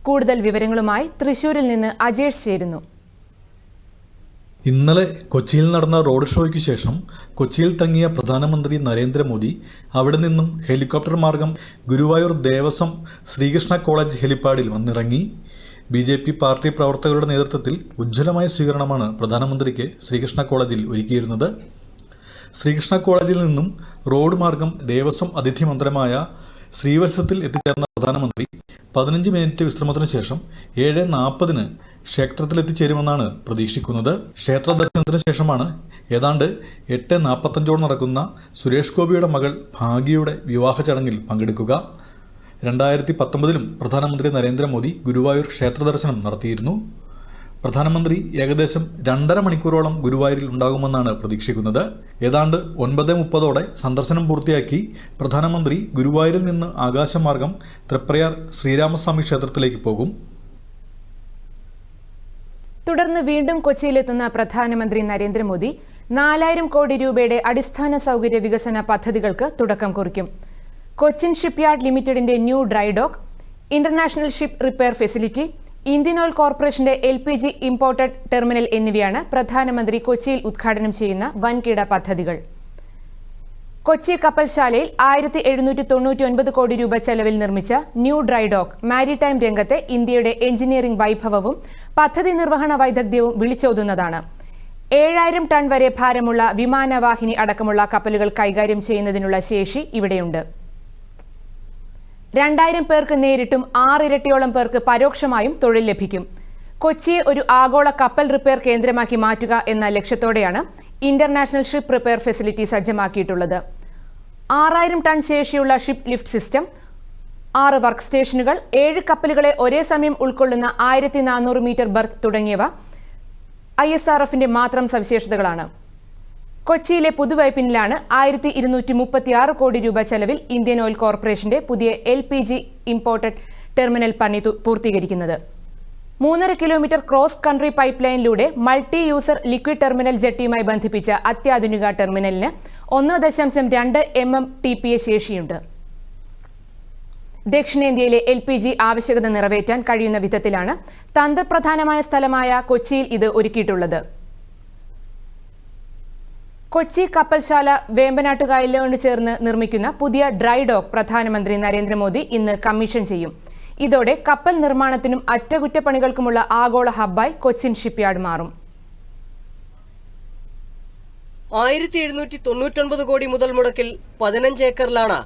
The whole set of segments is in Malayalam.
കൂടുതൽ വിവരങ്ങളുമായി തൃശൂരിൽ നിന്ന് അജേഷ് ചേരുന്നു. ഇന്നലെ കൊച്ചിയിൽ നടന്ന റോഡ് ഷോയ്ക്ക് ശേഷം കൊച്ചിയിൽ തങ്ങിയ പ്രധാനമന്ത്രി നരേന്ദ്രമോദി അവിടെ നിന്നും ഹെലികോപ്റ്റർ മാർഗം ഗുരുവായൂർ ദേവസ്വം ശ്രീകൃഷ്ണ കോളേജ് ഹെലിപ്പാഡിൽ വന്നിറങ്ങി. BJP പാർട്ടി പ്രവർത്തകരുടെ നേതൃത്വത്തിൽ ഉജ്ജ്വലമായ സ്വീകരണമാണ് പ്രധാനമന്ത്രിക്ക് ശ്രീകൃഷ്ണ കോളേജിൽ ഒരുക്കിയിരുന്നത്. ശ്രീകൃഷ്ണ കോളേജിൽ നിന്നും റോഡ് മാർഗം ദേവസ്വം അതിഥി മന്ദിരമായ ശ്രീവത്സത്തിൽ എത്തിച്ചേർന്ന പ്രധാനമന്ത്രി 15 മിനിറ്റ് വിശ്രമത്തിന് ശേഷം 7:40 ക്ഷേത്രത്തിലെത്തിച്ചേരുമെന്നാണ് പ്രതീക്ഷിക്കുന്നത്. ക്ഷേത്ര ദർശനത്തിന് ശേഷമാണ് ഏതാണ്ട് 8:45 നടക്കുന്ന സുരേഷ് ഗോപിയുടെ മകൾ ഭാഗ്യയുടെ വിവാഹ ചടങ്ങിൽ പങ്കെടുക്കുക. 2019 പ്രധാനമന്ത്രി നരേന്ദ്രമോദി ഗുരുവായൂർ ക്ഷേത്ര ദർശനം നടത്തിയിരുന്നു. പ്രധാനമന്ത്രി ഏകദേശം 2.5 മണിക്കൂറോളം ഗുരുവായൂരിൽ ഉണ്ടാകുമെന്നാണ് പ്രതീക്ഷിക്കുന്നത്. ഏതാണ്ട് 9:30 സന്ദർശനം പൂർത്തിയാക്കി പ്രധാനമന്ത്രി ഗുരുവായൂരിൽ നിന്ന് ആകാശമാർഗം തൃപ്രയാർ ശ്രീരാമസ്വാമി ക്ഷേത്രത്തിലേക്ക് പോകും. തുടർന്ന് വീണ്ടും കൊച്ചിയിലെത്തുന്ന പ്രധാനമന്ത്രി നരേന്ദ്രമോദി 4000 കോടി രൂപയുടെ അടിസ്ഥാന സൗകര്യ വികസന പദ്ധതികൾക്ക് തുടക്കം കുറിക്കും. കൊച്ചിൻ ഷിപ്പ്യാർഡ് ലിമിറ്റഡിന്റെ new dry dock, international ship repair facility, Indian oil കോർപ്പറേഷന്റെ LPG ഇമ്പോർട്ടഡ് ടെർമിനൽ എന്നിവയാണ് പ്രധാനമന്ത്രി കൊച്ചിയിൽ ഉദ്ഘാടനം ചെയ്യുന്ന വൻകിട പദ്ധതികൾ. കൊച്ചി കപ്പൽശാലയിൽ 1799 കോടി രൂപ ചെലവിൽ നിർമ്മിച്ച ന്യൂ ഡ്രൈ ഡോക്ക് മാരിടൈം രംഗത്തെ ഇന്ത്യയുടെ എഞ്ചിനീയറിംഗ് വൈഭവവും പദ്ധതി നിർവഹണ വൈദഗ്ധ്യവും വിളിച്ചോതുന്നതാണ്. 7000 ടൺ വരെ ഭാരമുള്ള വിമാനവാഹിനി അടക്കമുള്ള കപ്പലുകൾ കൈകാര്യം ചെയ്യുന്നതിനുള്ള ശേഷി ഇവിടെയുണ്ട്. 2000 പേർക്ക് നേരിട്ടും 6 ഇരട്ടിയോളം പേർക്ക് പരോക്ഷമായും തൊഴിൽ ലഭിക്കും. കൊച്ചിയെ ഒരു ആഗോള കപ്പൽ റിപ്പയർ കേന്ദ്രമാക്കി മാറ്റുക എന്ന ലക്ഷ്യത്തോടെയാണ് ഇന്റർനാഷണൽ ഷിപ്പ് റിപ്പയർ ഫെസിലിറ്റി സജ്ജമാക്കിയിട്ടുള്ളത്. 6000 ടൺ ശേഷിയുള്ള ഷിപ്പ് ലിഫ്റ്റ് സിസ്റ്റം, 6 വർക്ക് സ്റ്റേഷനുകൾ, 7 കപ്പലുകളെ ഒരേ സമയം ഉൾക്കൊള്ളുന്ന 1400 മീറ്റർ ബർത്ത് തുടങ്ങിയവ ISRFന്റെ മാത്രം സവിശേഷതകളാണ്. കൊച്ചിയിലെ പുതുവൈപ്പിനിലാണ് 1236 കോടി രൂപ ചെലവിൽ ഇന്ത്യൻ ഓയിൽ കോർപ്പറേഷന്റെ പുതിയ LPG ഇമ്പോർട്ടഡ് ടെർമിനൽ പണി പൂർത്തീകരിക്കുന്നത്. 3.5 കിലോമീറ്റർ ക്രോസ് കൺട്രി പൈപ്പ് ലൈനിലൂടെ മൾട്ടി യൂസർ ലിക്വിഡ് ടെർമിനൽ ജെട്ടിയുമായി ബന്ധിപ്പിച്ച അത്യാധുനിക ടെർമിനലിന് 1.2 MMTPA ശേഷിയുണ്ട്. ദക്ഷിണേന്ത്യയിലെ LPG ആവശ്യകത നിറവേറ്റാൻ കഴിയുന്ന വിധത്തിലാണ് തന്ത്രപ്രധാനമായ സ്ഥലമായ കൊച്ചിയിൽ ഇത് ഒരുക്കിയിട്ടുള്ളത്. കൊച്ചി കപ്പൽശാല വേമ്പനാട്ടുകായലിനോട് ചേർന്ന് നിർമ്മിക്കുന്ന പുതിയ ഡ്രൈ ഡോക്ക് പ്രധാനമന്ത്രി നരേന്ദ്രമോദി ഇന്ന് കമ്മീഷൻ ചെയ്യും. ഇതോടെ കപ്പൽ നിർമ്മാണത്തിനും അറ്റകുറ്റപ്പണികൾക്കുമുള്ള ആഗോള ഹബ്ബായി കൊച്ചിൻ ഷിപ്പ്യാർഡ് മാറും. 1799 കോടി മുതൽ മുടക്കിൽ 15 ഏക്കറിലാണ്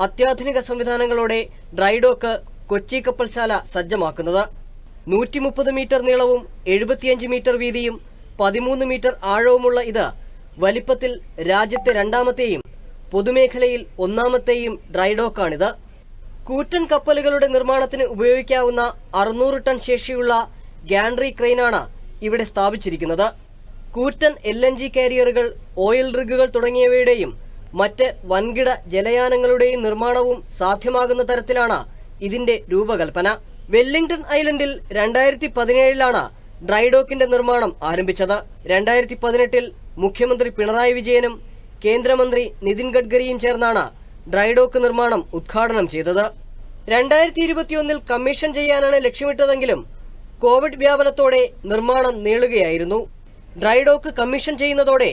അത്യാധുനിക സംവിധാനങ്ങളോടെ ഡ്രൈ ഡോക്ക് കൊച്ചി കപ്പൽശാല സജ്ജമാക്കുന്നത്. 130 മീറ്റർ നീളവും 75 മീറ്റർ വീതിയും 13 മീറ്റർ ആഴവുമുള്ള ഇത് വലിപ്പത്തിൽ രാജ്യത്തെ 2ാമത്തെയും പൊതുമേഖലയിൽ 1ാമത്തെയും ഡ്രൈ ഡോക്കാണിത്. കൂറ്റൻ കപ്പലുകളുടെ നിർമ്മാണത്തിന് ഉപയോഗിക്കാവുന്ന 600 ടൺ ശേഷിയുള്ള ഗാൻട്രി ക്രെയിനാണ് ഇവിടെ സ്ഥാപിച്ചിരിക്കുന്നത്. കൂറ്റൻ LNG കാരിയറുകൾ, ഓയിൽ റിഗുകൾ തുടങ്ങിയവയുടെയും മറ്റ് വൻകിട ജലയാനങ്ങളുടെയും നിർമ്മാണവും സാധ്യമാകുന്ന തരത്തിലാണ് ഇതിന്റെ രൂപകൽപ്പന. വെല്ലിംഗ്ടൺ ഐലൻഡിൽ 2017 ഡ്രൈ ഡോക്കിന്റെ നിർമ്മാണം ആരംഭിച്ചത്. 2018 മുഖ്യമന്ത്രി പിണറായി വിജയനും കേന്ദ്രമന്ത്രി നിതിൻ ഗഡ്കരിയും ചേർന്നാണ് ഡ്രൈ ഡോക്ക് നിർമ്മാണം ഉദ്ഘാടനം ചെയ്തത്. 2021 കമ്മീഷൻ ചെയ്യാനാണ് ലക്ഷ്യമിട്ടതെങ്കിലും കോവിഡ് വ്യാപനത്തോടെ നിർമ്മാണം നീളുകയായിരുന്നു. ഡ്രൈ ഡോക്ക് കമ്മീഷൻ ചെയ്യുന്നതോടെ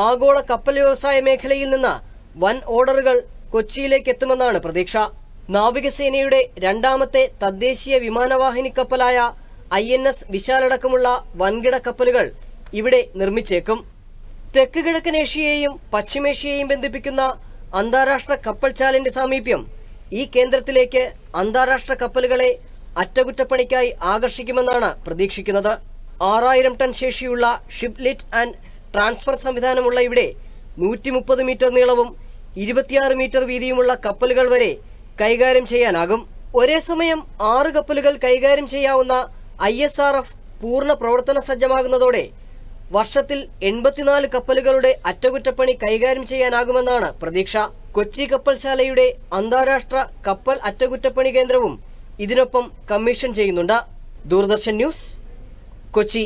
ആഗോള കപ്പൽ വ്യവസായ മേഖലയിൽ നിന്ന് വൻ ഓർഡറുകൾ കൊച്ചിയിലേക്ക് എത്തുമെന്നാണ് പ്രതീക്ഷ. നാവികസേനയുടെ 2ാമത്തെ തദ്ദേശീയ വിമാനവാഹിനി കപ്പലായ INS വിശാലടക്കമുള്ള വൻകിട കപ്പലുകൾ ഇവിടെ നിർമ്മിച്ചേക്കും. തെക്ക് കിഴക്കൻ ഏഷ്യയെയും പശ്ചിമേഷ്യയെയും ബന്ധിപ്പിക്കുന്ന അന്താരാഷ്ട്ര കപ്പൽചാലിന്റെ സാമീപ്യം ഈ കേന്ദ്രത്തിലേക്ക് അന്താരാഷ്ട്ര കപ്പലുകളെ അറ്റകുറ്റപ്പണിക്കായി ആകർഷിക്കുമെന്നാണ് പ്രതീക്ഷിക്കുന്നത്. 6000 ടൺ ശേഷിയുള്ള ഷിപ്പ് ലിറ്റ് ആൻഡ് ട്രാൻസ്ഫർ സംവിധാനമുള്ള ഇവിടെ 130 മീറ്റർ നീളവും 26 മീറ്റർ വീതിയുമുള്ള കപ്പലുകൾ വരെ കൈകാര്യം ചെയ്യാനാകും. ഒരേ സമയം 6 കപ്പലുകൾ കൈകാര്യം ചെയ്യാവുന്ന ISRF പൂർണ്ണ പ്രവർത്തന സജ്ജമാകുന്നതോടെ വർഷത്തിൽ 84 കപ്പലുകളുടെ അറ്റകുറ്റപ്പണി കൈകാര്യം ചെയ്യാനാകുമെന്നാണ് പ്രതീക്ഷ. കൊച്ചി കപ്പൽശാലയുടെ അന്താരാഷ്ട്ര കപ്പൽ അറ്റകുറ്റപ്പണി കേന്ദ്രവും ഇതിനൊപ്പം കമ്മീഷൻ ചെയ്യുന്നുണ്ട്. ദൂരദർശൻ ന്യൂസ്, കൊച്ചി.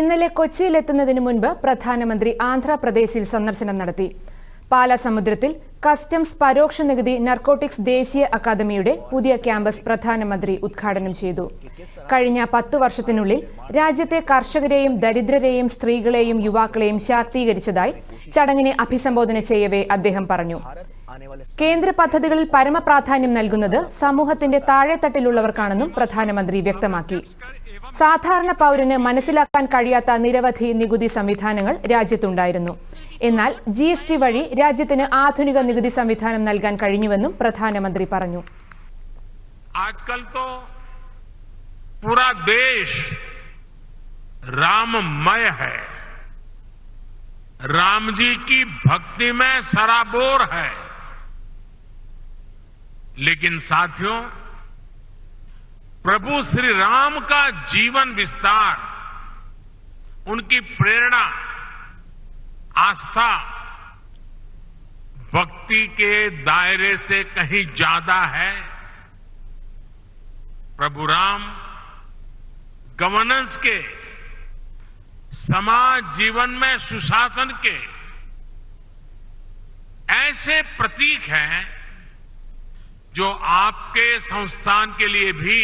ഇന്നലെ കൊച്ചിയിലെത്തുന്നതിന് മുൻപ് പ്രധാനമന്ത്രി ആന്ധ്രാപ്രദേശിൽ സന്ദർശനം നടത്തി. പാലാസമുദ്രത്തിൽ കസ്റ്റംസ് പരോക്ഷ നികുതി നർക്കോട്ടിക്സ് ദേശീയ അക്കാദമിയുടെ പുതിയ ക്യാമ്പസ് പ്രധാനമന്ത്രി ഉദ്ഘാടനം ചെയ്തു. കഴിഞ്ഞ 10 വർഷത്തിനുള്ളിൽ രാജ്യത്തെ കർഷകരെയും ദരിദ്രരെയും സ്ത്രീകളെയും യുവാക്കളെയും ശാക്തീകരിച്ചതായി ചടങ്ങിനെ അഭിസംബോധന ചെയ്യവേ അദ്ദേഹം പറഞ്ഞു. കേന്ദ്ര പദ്ധതികളിൽ പരമപ്രാധാന്യം നൽകുന്നത് സമൂഹത്തിന്റെ താഴെത്തട്ടിലുള്ളവർക്കാണെന്നും പ്രധാനമന്ത്രി വ്യക്തമാക്കി. സാധാരണ പൗരന് മനസ്സിലാക്കാൻ കഴിയാത്ത നിരവധി നികുതി സംവിധാനങ്ങൾ രാജ്യത്തുണ്ടായിരുന്നു. എന്നാൽ GST വഴി രാജ്യത്തിന് ആധുനിക നികുതി സംവിധാനം നൽകാൻ കഴിഞ്ഞുവെന്നും പ്രധാനമന്ത്രി പറഞ്ഞു. आजकल तो पूरा देश राममय है, राम जी की भक्ति में सराबोर है. लेकिन साथियों, प्रभु श्री राम का जीवन विस्तार, उनकी प्रेरणा, आस्था भक्ति के दायरे से कहीं ज्यादा है. प्रभु राम गवर्नेंस के, समाज जीवन में सुशासन के ऐसे प्रतीक हैं जो आपके संस्थान के लिए भी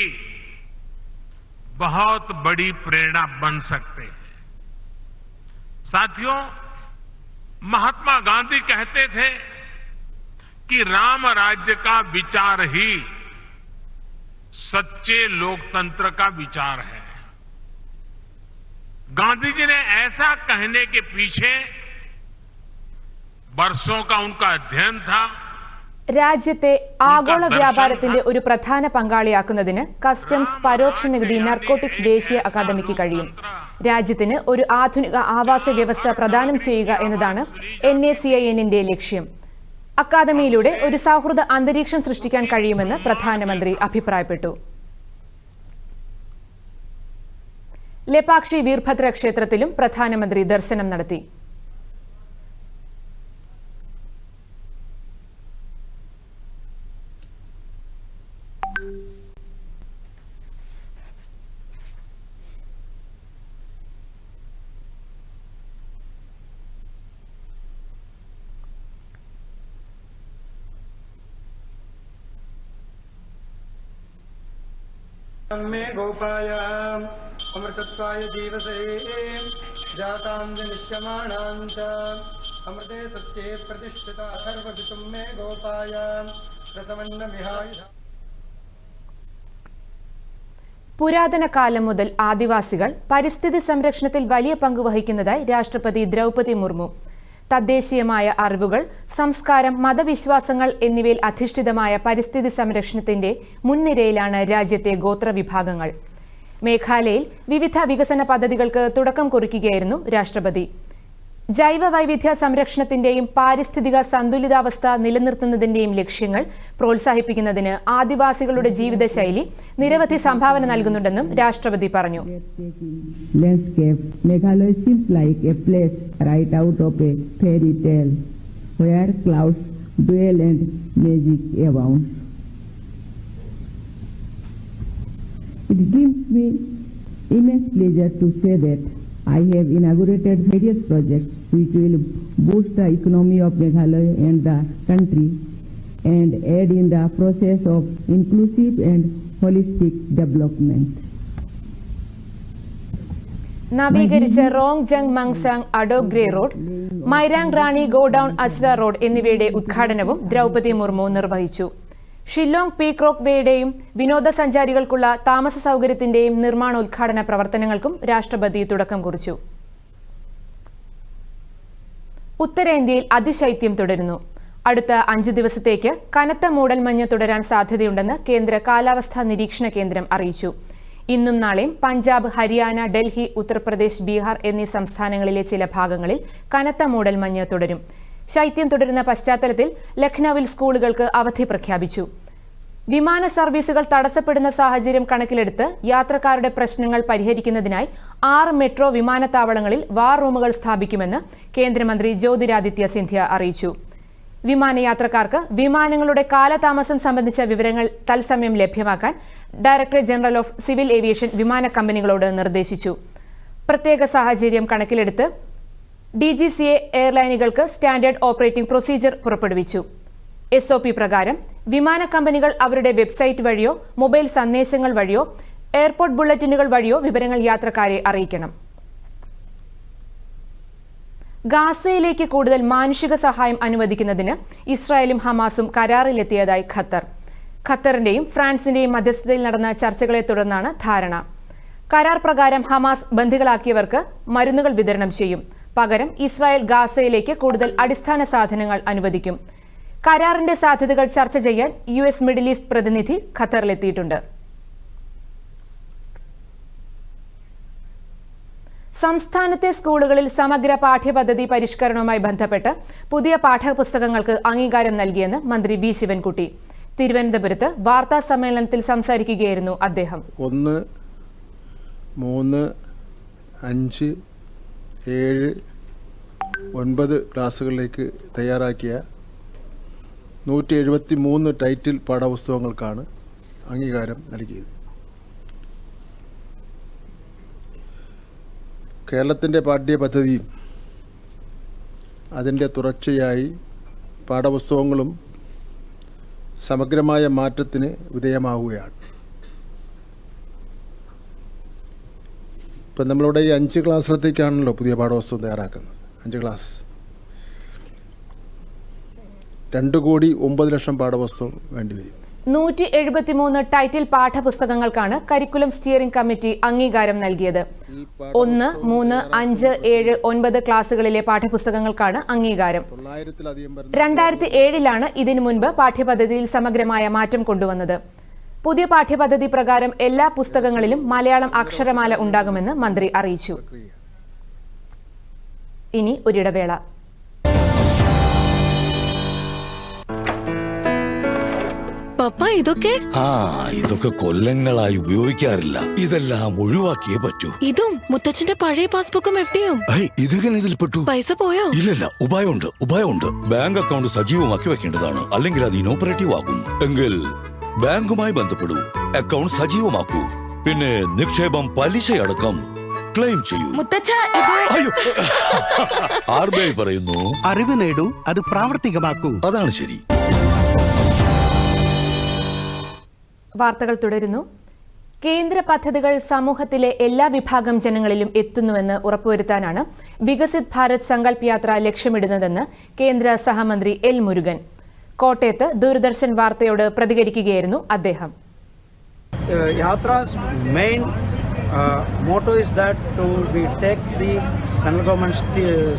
बहुत बड़ी प्रेरणा बन सकते हैं. साथियों, महात्मा गांधी कहते थे कि राम राज्य का विचार ही सच्चे लोकतंत्र का विचार है. गांधी जी ने ऐसा कहने के पीछे वर्षों का उनका अध्ययन था. രാജ്യത്തെ ആഗോള വ്യാപാരത്തിന്റെ ഒരു പ്രധാന പങ്കാളിയാക്കുന്നതിന് കസ്റ്റംസ് പരോക്ഷ നികുതി നർക്കോട്ടിക്സ് ദേശീയ അക്കാദമിക്ക് കഴിയും. രാജ്യത്തിന് ഒരു ആധുനിക ആവാസ വ്യവസ്ഥ പ്രദാനം ചെയ്യുക എന്നതാണ് NACINന്റെ ലക്ഷ്യം. അക്കാദമിയിലൂടെ ഒരു സൗഹൃദ അന്തരീക്ഷം സൃഷ്ടിക്കാൻ കഴിയുമെന്ന് പ്രധാനമന്ത്രി അഭിപ്രായപ്പെട്ടു. ലേപാക്ഷി വീർഭദ്ര ക്ഷേത്രത്തിലും പ്രധാനമന്ത്രി ദർശനം നടത്തി. मे गोपाय अमृतत्वाय जीवसे जातां निश्यमाणां च अमृते सत्ये प्रतिष्ठिता सर्वपितुं मे गोपाय रसमन्नमिहाय. പുരാതന കാലം മുതൽ ആദിവാസികൾ പരിസ്ഥിതി സംരക്ഷണത്തിൽ വലിയ പങ്ക് വഹിക്കുന്നതായി രാഷ്ട്രപതി ദ്രൗപദി മുർമു. തദ്ദേശീയമായ അറിവുകൾ, സംസ്കാരം, മതവിശ്വാസങ്ങൾ എന്നിവയിൽ അധിഷ്ഠിതമായ പരിസ്ഥിതി സംരക്ഷണത്തിന്റെ മുൻനിരയിലാണ് രാജ്യത്തെ ഗോത്രവിഭാഗങ്ങൾ. മേഘാലയയിൽ വിവിധ വികസന പദ്ധതികൾക്ക് തുടക്കം കുറിക്കുകയായിരുന്നു രാഷ്ട്രപതി. ജൈവ വൈവിധ്യ സംരക്ഷണത്തിന്റെയും പാരിസ്ഥിതിക സന്തുലിതാവസ്ഥ നിലനിർത്തുന്നതിന്റെയും ലക്ഷ്യങ്ങൾ പ്രോത്സാഹിപ്പിക്കുന്നതിന് ആദിവാസികളുടെ ജീവിതശൈലി നിരവധി സംഭാവന നൽകുന്നുണ്ടെന്നും രാഷ്ട്രപതി പറഞ്ഞു. Landscape, Meghalaya seems like a place right out of a fairy tale, where clouds dwell and magic abounds. It gives me immense pleasure to say that I have inaugurated various projects which will boost the economy of Meghalaya and the country and aid in the process of inclusive and holistic development. നവീകരിച്ച റോങ് ജംഗ് മങ്സാങ് അഡോഗ്രേ റോഡ്, മൈരാങ് റാണി ഗോഡൌൺ അസ്ര റോഡ് എന്നിവയുടെ ഉദ്ഘാടനവും ദ്രൗപദി മുർമു നിർവഹിച്ചു. ഷില്ലോങ് പീക്രോക്ക് വേയുടെയും വിനോദസഞ്ചാരികൾക്കുള്ള താമസ സൗകര്യത്തിന്റെയും നിർമ്മാണോദ്ഘാടന പ്രവർത്തനങ്ങൾക്കും രാഷ്ട്രപതി തുടക്കം കുറിച്ചു. ഉത്തരേന്ത്യയിൽ അതിശൈത്യം തുടരുന്നു. അടുത്ത 5 ദിവസത്തേക്ക് കനത്ത മൂടൽമഞ്ഞ് തുടരാൻ സാധ്യതയുണ്ടെന്ന് കേന്ദ്ര കാലാവസ്ഥാ നിരീക്ഷണ കേന്ദ്രം അറിയിച്ചു. ഇന്നും നാളെയും പഞ്ചാബ്, ഹരിയാന, ഡൽഹി, ഉത്തർപ്രദേശ്, ബീഹാർ എന്നീ സംസ്ഥാനങ്ങളിലെ ചില ഭാഗങ്ങളിൽ കനത്ത മൂടൽമഞ്ഞ് തുടരും. ശൈത്യം തുടരുന്ന പശ്ചാത്തലത്തിൽ ലഖ്നൌവിൽ സ്കൂളുകൾക്ക് അവധി പ്രഖ്യാപിച്ചു. വിമാന സർവീസുകൾ തടസ്സപ്പെടുന്ന സാഹചര്യം കണക്കിലെടുത്ത് യാത്രക്കാരുടെ പ്രശ്നങ്ങൾ പരിഹരിക്കുന്നതിനായി 6 മെട്രോ വിമാനത്താവളങ്ങളിൽ വാർ റൂമുകൾ സ്ഥാപിക്കുമെന്ന് കേന്ദ്രമന്ത്രി ജ്യോതിരാദിത്യ സിന്ധ്യ അറിയിച്ചു. വിമാനയാത്രക്കാർക്ക് വിമാനങ്ങളുടെ കാലതാമസം സംബന്ധിച്ച വിവരങ്ങൾ തത്സമയം ലഭ്യമാക്കാൻ directorate general of civil aviation വിമാന കമ്പനികളോട് നിർദ്ദേശിച്ചു. പ്രത്യേക സാഹചര്യം കണക്കിലെടുത്ത് DGCA എയർലൈനുകൾക്ക് സ്റ്റാൻഡേർഡ് ഓപ്പറേറ്റിംഗ് പ്രൊസീജിയർ പുറപ്പെടുവിച്ചു. SOP പ്രകാരം വിമാന കമ്പനികൾ അവരുടെ വെബ്സൈറ്റ് വഴിയോ മൊബൈൽ സന്ദേശങ്ങൾ വഴിയോ എയർപോർട്ട് ബുള്ളറ്റിനുകൾ വഴിയോ വിവരങ്ങൾ യാത്രക്കാരെ അറിയിക്കണം. ഗാസയിലേക്ക് കൂടുതൽ മാനുഷിക സഹായം അനുവദിക്കുന്നതിന് ഇസ്രായേലും ഹമാസും കരാറിലെത്തിയതായി ഖത്തറിന്റെയും ഫ്രാൻസിന്റെയും മധ്യസ്ഥതയിൽ നടന്ന ചർച്ചകളെ തുടർന്നാണ് ധാരണ. കരാർ പ്രകാരം ഹമാസ് ബന്ദികളാക്കിയവർക്ക് മരുന്നുകൾ വിതരണം ചെയ്യും. പകരം ഇസ്രായേൽ ഗാസയിലേക്ക് കൂടുതൽ അടിസ്ഥാന സാധനങ്ങൾ അനുവദിക്കും. കരാറിന്റെ സാധ്യതകൾ ചർച്ച ചെയ്യാൻ US മിഡിൽ ഈസ്റ്റ് പ്രതിനിധി ഖത്തറിലെത്തിയിട്ടുണ്ട്. സംസ്ഥാനത്തെ സ്കൂളുകളിൽ സമഗ്ര പാഠ്യപദ്ധതി പരിഷ്കരണവുമായി ബന്ധപ്പെട്ട് പുതിയ പാഠ്യപുസ്തകങ്ങൾക്ക് അംഗീകാരം നൽകിയെന്ന് മന്ത്രി വി ശിവൻകുട്ടി തിരുവനന്തപുരത്ത് വാർത്താ സമ്മേളനത്തിൽ സംസാരിക്കുകയായിരുന്നു അദ്ദേഹം. 1, 3, 5, 7, 9 ക്ലാസ്സുകളിലേക്ക് തയ്യാറാക്കിയ 173 ടൈറ്റിൽ പാഠപുസ്തകങ്ങൾക്കാണ് അംഗീകാരം നൽകിയത്. കേരളത്തിൻ്റെ പാഠ്യപദ്ധതിയും അതിൻ്റെ തുടർച്ചയായി പാഠപുസ്തകങ്ങളും സമഗ്രമായ മാറ്റത്തിന് വിധേയമാവുകയാണ്. ഇപ്പം നമ്മളിവിടെ ഈ 5 ക്ലാസ്സിലത്തേക്കാണല്ലോ പുതിയ പാഠപുസ്തകം തയ്യാറാക്കുന്നത്. 5 ക്ലാസ് 2,09,00,000 പാഠപുസ്തകം വേണ്ടിവരും. 173 ടൈറ്റിൽ പാഠപുസ്തകങ്ങൾക്കാണ് കരിക്കുലം സ്റ്റിയറിംഗ് കമ്മിറ്റി അംഗീകാരം നൽകിയത്. 1, 3, 5, 7, 9 ക്ലാസുകളിലെ പാഠപുസ്തകങ്ങൾക്കാണ് അംഗീകാരം. 2007 ഇതിനു മുൻപ് പാഠ്യപദ്ധതിയിൽ സമഗ്രമായ മാറ്റം കൊണ്ടുവന്നത്. പുതിയ പാഠ്യപദ്ധതി പ്രകാരം എല്ലാ പുസ്തകങ്ങളിലും മലയാളം അക്ഷരമാല ഉണ്ടാകുമെന്ന് മന്ത്രി അറിയിച്ചു. ഇനി ഒരിടവേള. പപ്പ ഇതൊക്കെ കൊല്ലങ്ങളായി ഉപയോഗിക്കാറില്ല. ഇതെല്ലാം ഒഴിവാക്കിയേ പറ്റൂ. ഇതും മുത്തച്ഛന്റെ പഴയ പാസ്ബുക്കും FDയും ഇതെങ്ങനെ ഇതിൽപ്പെട്ടു? പൈസ പോയോ? ഇല്ലല്ല, ഉപായമുണ്ട്. ബാങ്ക് അക്കൗണ്ട് സജീവമാക്കി വെക്കേണ്ടതാണ്. അല്ലെങ്കിൽ അത് ഇനോപ്പറേറ്റീവ് ആകും. എങ്കിൽ ബാങ്കുമായി ബന്ധപ്പെടൂ, അക്കൗണ്ട് സജീവമാക്കൂ. പിന്നെ നിക്ഷേപം പലിശയടക്കം ക്ലെയിം ചെയ്യൂ. RBI പറയുന്നു, അറിവ് നേടൂ, അത് പ്രാവർത്തികമാക്കൂ. അതാണ് ശരി. വാർത്തകൾ തുടരുന്നു. കേന്ദ്ര പദ്ധതികൾ സമൂഹത്തിലെ എല്ലാ വിഭാഗം ജനങ്ങളിലും എത്തുന്നുവെന്ന് ഉറപ്പുവരുത്താനാണ് വികസിത് ഭാരത് സങ്കൽപ് യാത്ര ലക്ഷ്യമിടുന്നതെന്ന് കേന്ദ്ര സഹമന്ത്രി L. മുരുകൻ കോട്ടയത്ത് ദൂരദർശൻ വാർത്തയോട് പ്രതികരിക്കുകയായിരുന്നു അദ്ദേഹം. യാത്രാസ് main motto is that we take the central government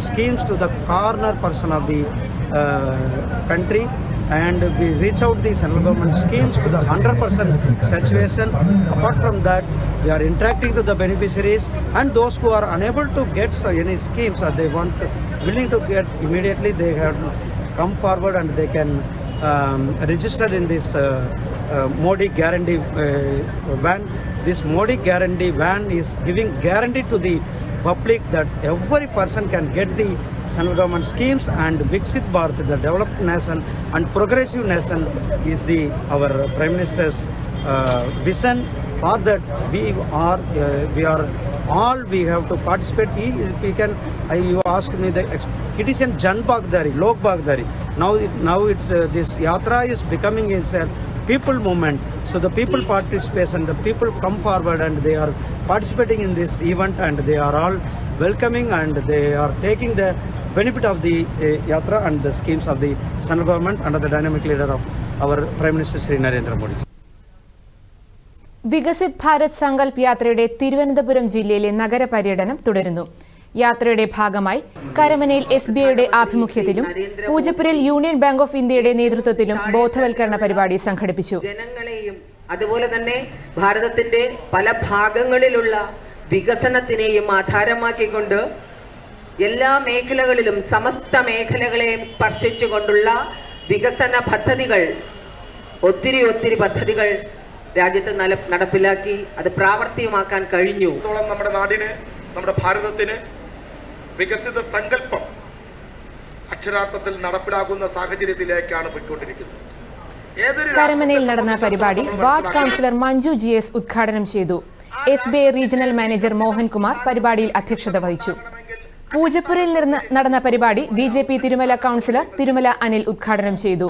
schemes to the corner person of the country, and we reach out the central government schemes to the 100% situation. Apart from that, we are interacting to the beneficiaries, and those who are unable to get any schemes or they willing to get immediately, they have come forward and they can register in this Modi guarantee van. This Modi guarantee van is giving guarantee to the public that every person can get the central government schemes, and Viksit Bharat, the developed nation and progressive nation, is our Prime Minister's vision. For that we have to participate. You ask me it is in Jan Bhagdari, Lok Bhagdari. Now this yatra is becoming a people movement. So the people participate and the people come forward and they are participating in this event, and they are all welcoming and they are taking the benefit of the yatra and the schemes of the central government under the dynamic leader of our Prime Minister Shri Narendra Modi. Viksit Bharat Sankalp യാത്രയുടെ തിരുവനന്തപുരം ജില്ലയിലെ നഗര പര്യടനം തുടരുന്നു. യാത്രയുടെ ഭാഗമായി കരമനയിൽ SBIയുടെ ആഭിമുഖ്യത്തിലും പൂജപ്പുരയിൽ യൂണിയൻ ബാങ്ക് ഓഫ് ഇന്ത്യയുടെ നേതൃത്വത്തിലും ബോധവൽക്കരണ പരിപാടി സംഘടിപ്പിച്ചു. ജനങ്ങളെയും അതുപോലെ തന്നെ ഭാരതത്തിന്റെ പല ഭാഗങ്ങളിലുള്ള വികസനത്തിനെയും ആധാരമാക്കിക്കൊണ്ട് എല്ലാ മേഖലകളിലും സമസ്ത മേഖലകളെയും സ്പർശിച്ചുകൊണ്ടുള്ള വികസന പദ്ധതികൾ, ഒത്തിരി പദ്ധതികൾ രാജ്യത്ത് നടപ്പിലാക്കി അത് പ്രാവർത്തികമാക്കാൻ കഴിഞ്ഞു. നമ്മുടെ നാടിന്, നമ്മുടെ ഭാരതത്തിന് വികസിത സങ്കല്പം അക്ഷരാർത്ഥത്തിൽ നടപ്പിലാകുന്ന സാഹചര്യത്തിലേക്കാണ് പോയിക്കൊണ്ടിരിക്കുന്നത്. കരമനയിൽ നടന്ന പരിപാടി വാർഡ് കൗൺസിലർ മഞ്ജു GS ഉദ്ഘാടനം ചെയ്തു. SBI റീജിയണൽ മാനേജർ മോഹൻകുമാർ പരിപാടിയിൽ അധ്യക്ഷത വഹിച്ചു. പൂജപ്പുരയിൽ നടന്ന പരിപാടി BJP തിരുമല കൌൺസിലർ തിരുമല അനിൽ ഉദ്ഘാടനം ചെയ്തു.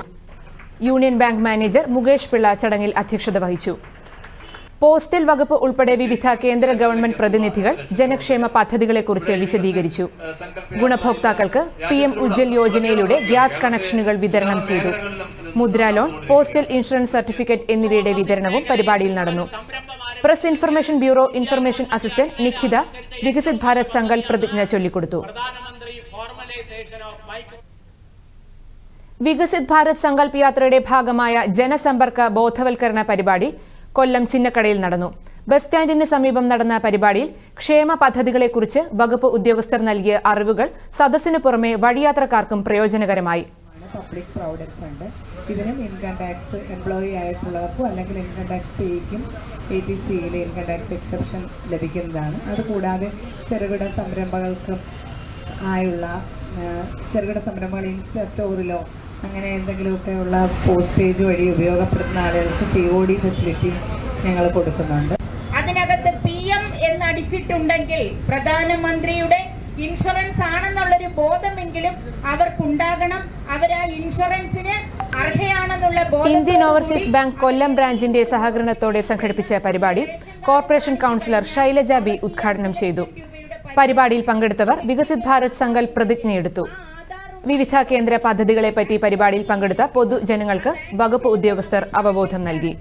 Union bank manager Mukesh Pillai ചടങ്ങിൽ അധ്യക്ഷത വഹിച്ചു. പോസ്റ്റൽ വകുപ്പ് ഉൾപ്പെടെ വിവിധ കേന്ദ്ര ഗവൺമെന്റ് പ്രതിനിധികൾ ജനക്ഷേമ പദ്ധതികളെക്കുറിച്ച് വിശദീകരിച്ചു. ഗുണഭോക്താക്കൾക്ക് PM ഉജ്ജ്വൽ യോജനയിലൂടെ ഗ്യാസ് കണക്ഷനുകൾ വിതരണം ചെയ്തു. Mudra loan, postal insurance certificate എന്നിവയുടെ വിതരണവും പരിപാടിയിൽ നടന്നു. Press information bureau information assistant Nikhita Viksit Bharat Sankalp പ്രതിജ്ഞ ചൊല്ലിക്കൊടുത്തു. വികസിത് ഭാരത് സങ്കൽപ് യാത്രയുടെ ഭാഗമായ ജനസമ്പർക്ക ബോധവൽക്കരണ പരിപാടി കൊല്ലം ചിന്നക്കടയിൽ നടന്നു. ബസ് സ്റ്റാൻഡിന് സമീപം നടന്ന പരിപാടിയിൽ ക്ഷേമ പദ്ധതികളെക്കുറിച്ച് വകുപ്പ് ഉദ്യോഗസ്ഥർ നൽകിയ അറിവുകൾ സദസ്സിന് പുറമെ വഴിയാത്രക്കാർക്കും പ്രയോജനകരമായി. പബ്ലിക് പ്രൊവിഡന്റ് ഫണ്ട് ഇതിനും ഇൻകം ടാക്സ് എംപ്ലോയി ആയിട്ടുള്ളവർക്കും അല്ലെങ്കിൽ ഇൻകം ടാക്സ് പേയ്ക്കും ATCയിൽ ഇൻകം ടാക്സ് എക്സെപ്ഷൻ ലഭിക്കുന്നതാണ്. അതുകൂടാതെ ചെറുകിട സംരംഭകൾക്ക് ആയുള്ള ചെറുകിട സംരംഭങ്ങൾ ഇൻസ്റ്റാ സ്റ്റോറിലോ അങ്ങനെ എന്തെങ്കിലുമൊക്കെയുള്ള പോസ്റ്റേജ് വഴി ഉപയോഗപ്പെടുത്തുന്ന ആളുകൾക്ക് COD ഫെസിലിറ്റി ഞങ്ങൾ കൊടുക്കുന്നുണ്ട്. അതിനകത്ത് PM എന്നടിച്ചിട്ടുണ്ടെങ്കിൽ പ്രധാനമന്ത്രിയുടെ ഇൻഷുറൻസ് ആണെന്നുള്ളൊരു ബോധമെങ്കിലും അവർക്കുണ്ടാകണം. അവർ ആ ഇൻഷുറൻസിന് അർഹയാണെന്നുള്ള ബോധം. ഇന്ത്യൻ ഓവർസീസ് ബാങ്ക് കൊല്ലം ബ്രാഞ്ചിന്റെ സഹകരണത്തോടെ സംഘടിപ്പിച്ച പരിപാടി കോർപ്പറേഷൻ കൌൺസിലർ ശൈലജ B ഉദ്ഘാടനം ചെയ്തു. പരിപാടിയിൽ പങ്കെടുത്തവർ വികസിത് ഭാരത് സങ്കൽപ് പ്രതിജ്ഞയെടുത്തു. വിവിധ കേന്ദ്ര പദ്ധതികളെപ്പറ്റി പരിപാടിയിൽ പങ്കെടുത്ത പൊതുജനങ്ങൾക്ക് വകുപ്പ് ഉദ്യോഗസ്ഥർ അവബോധം നൽകി.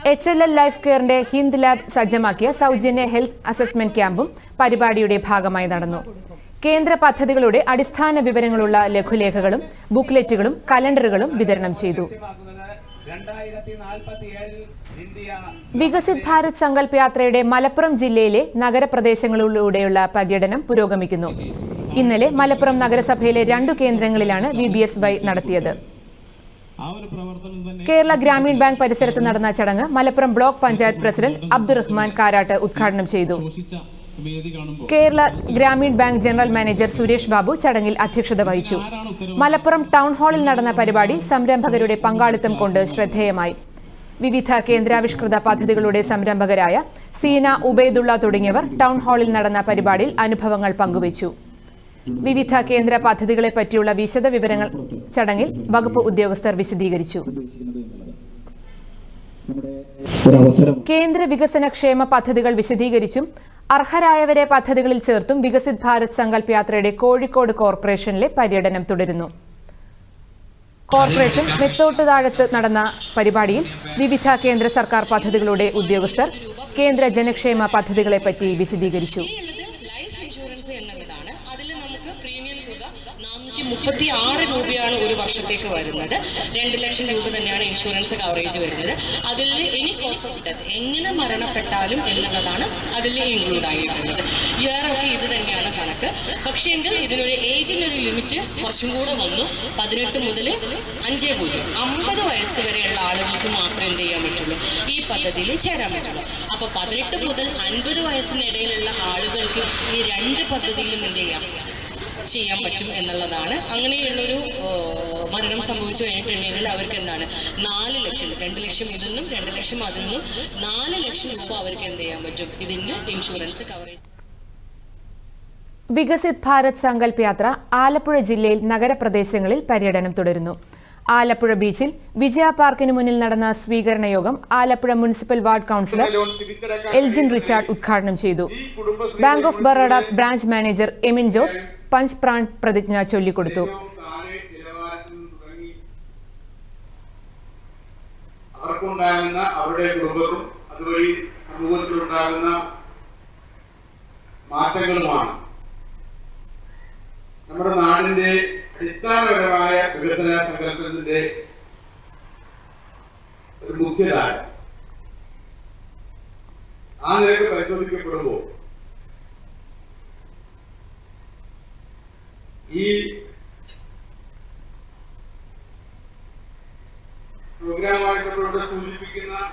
HLL ലൈഫ് കെയറിന്റെ ഹിന്ദ് ലാബ് സജ്ജമാക്കിയ സൗജന്യ ഹെൽത്ത് അസസ്മെന്റ് ക്യാമ്പും പരിപാടിയുടെ ഭാഗമായി നടന്നു. കേന്ദ്ര പദ്ധതികളുടെ അടിസ്ഥാന വിവരങ്ങളുള്ള ലഘുലേഖകളും ബുക്ക്ലെറ്റുകളും കലണ്ടറുകളും വിതരണം ചെയ്തു. വികസിത് ഭാരത് സങ്കൽപ് യാത്രയുടെ മലപ്പുറം ജില്ലയിലെ നഗരപ്രദേശങ്ങളിലൂടെയുള്ള പര്യടനം പുരോഗമിക്കുന്നു. ഇന്നലെ മലപ്പുറം നഗരസഭയിലെ 2 കേന്ദ്രങ്ങളിലാണ് VBSY നടത്തിയത്. കേരള ഗ്രാമീൺ ബാങ്ക് പരിസരത്ത് നടന്ന ചടങ്ങ് മലപ്പുറം ബ്ലോക്ക് പഞ്ചായത്ത് പ്രസിഡന്റ് അബ്ദുറഹ്മാൻ കാരാട്ട് ഉദ്ഘാടനം ചെയ്തു. Kerala Gramin bank general manager Suresh Babu ചടങ്ങിൽ അധ്യക്ഷത വഹിച്ചു. മലപ്പുറം ടൗൺ ഹാളിൽ നടന്ന പരിപാടി സംരംഭകരുടെ പങ്കാളിത്തം കൊണ്ട് ശ്രദ്ധേയമായി. വിവിധ കേന്ദ്രാവിഷ്കൃത പദ്ധതികളുടെ സംരംഭകരായ സീന, ഉബൈദുള്ള തുടങ്ങിയവർ ടൗൺ ഹാളിൽ നടന്ന പരിപാടിയിൽ അനുഭവങ്ങൾ പങ്കുവച്ചു. വിവിധ കേന്ദ്ര പദ്ധതികളെ പറ്റിയുള്ള വിശദ വിവരങ്ങൾ ചടങ്ങിൽ വകുപ്പ് ഉദ്യോഗസ്ഥർ വിശദീകരിച്ചു. കേന്ദ്ര വികസന ക്ഷേമ പദ്ധതികൾ വിശദീകരിച്ചും അർഹരായവരെ പദ്ധതികളിൽ ചേർത്തും വികസിത് ഭാരത് സങ്കൽപ് യാത്രയുടെ കോഴിക്കോട് കോർപ്പറേഷനിലെ പര്യടനം തുടരുന്നു. കോർപ്പറേഷൻ മെത്തോട്ടുതാഴത്ത് നടന്ന പരിപാടിയിൽ വിവിധ കേന്ദ്ര സർക്കാർ പദ്ധതികളുടെ ഉദ്യോഗസ്ഥർ കേന്ദ്ര ജനക്ഷേമ പദ്ധതികളെപ്പറ്റി വിശദീകരിച്ചു. 36 രൂപയാണ് ഒരു വർഷത്തേക്ക് വരുന്നത്. 2 ലക്ഷം രൂപ തന്നെയാണ് ഇൻഷുറൻസ് കവറേജ് വരുന്നത്. അതിൽ എനി കോസ് ഓഫ് ഡെത്ത്, എങ്ങനെ മരണപ്പെട്ടാലും എന്നുള്ളതാണ് അതിൽ ഇൻക്ലൂഡ് ആയിട്ടുള്ളത്. ഇയറൊക്കെ ഇത് തന്നെയാണ് കണക്ക്. പക്ഷേ എങ്കിൽ ഇതിനൊരു ഏജിനൊരു ലിമിറ്റ് കുറച്ചും കൂടെ വന്നു. 18 മുതൽ 50 വയസ്സ് വരെയുള്ള ആളുകൾക്ക് മാത്രമേ എന്ത് ചെയ്യാൻ പറ്റുള്ളൂ, ഈ പദ്ധതിയിൽ ചേരാൻ പറ്റുള്ളൂ. അപ്പോൾ 18 മുതൽ 50 വയസ്സിനിടയിലുള്ള ആളുകൾക്ക് ഈ 2 പദ്ധതിയിലും എന്ത് ചെയ്യാൻ പറ്റും എന്നുള്ളതാണ്. അങ്ങനെയുള്ളൊരു മരണം സംഭവിച്ചു കഴിഞ്ഞിട്ടുണ്ടെങ്കിൽ അവർക്ക് എന്താണ് 4 ലക്ഷം, 2 ലക്ഷം ഇതിന്നും 2 ലക്ഷം അതിൽ നിന്നും 4 ലക്ഷം രൂപ അവർക്ക് എന്ത് ചെയ്യാൻ പറ്റും, ഇതിന് ഇൻഷുറൻസ് കവറേജ്. വികസിത് ഭാരത് സങ്കൽപ് യാത്ര ആലപ്പുഴ ജില്ലയിൽ നഗരപ്രദേശങ്ങളിൽ പര്യടനം തുടരുന്നു. ആലപ്പുഴ ബീച്ചിൽ വിജയ പാർക്കിന് മുന്നിൽ നടന്ന സ്വീകരണ യോഗം Alappuzha municipal ward councillor Elgin Richard ഉദ്ഘാടനം ചെയ്തു. Bank of Baroda branch manager Emin Jose punch PRAN പ്രതിജ്ഞ ചൊല്ലിക്കൊടുത്തു. അവർക്കുണ്ടാകുന്ന അവരുടെ കുടുംബവും അതുവഴി സമൂഹത്തിലുണ്ടാകുന്ന മാറ്റങ്ങളുമാണ് നമ്മുടെ നാടിന്റെ അടിസ്ഥാനപരമായ വികസന സങ്കല്പത്തിന്റെ ഒരു മുഖ്യധാര. ആ നിലയ്ക്ക് പരിശോധിക്കപ്പെടുമ്പോൾ ഈ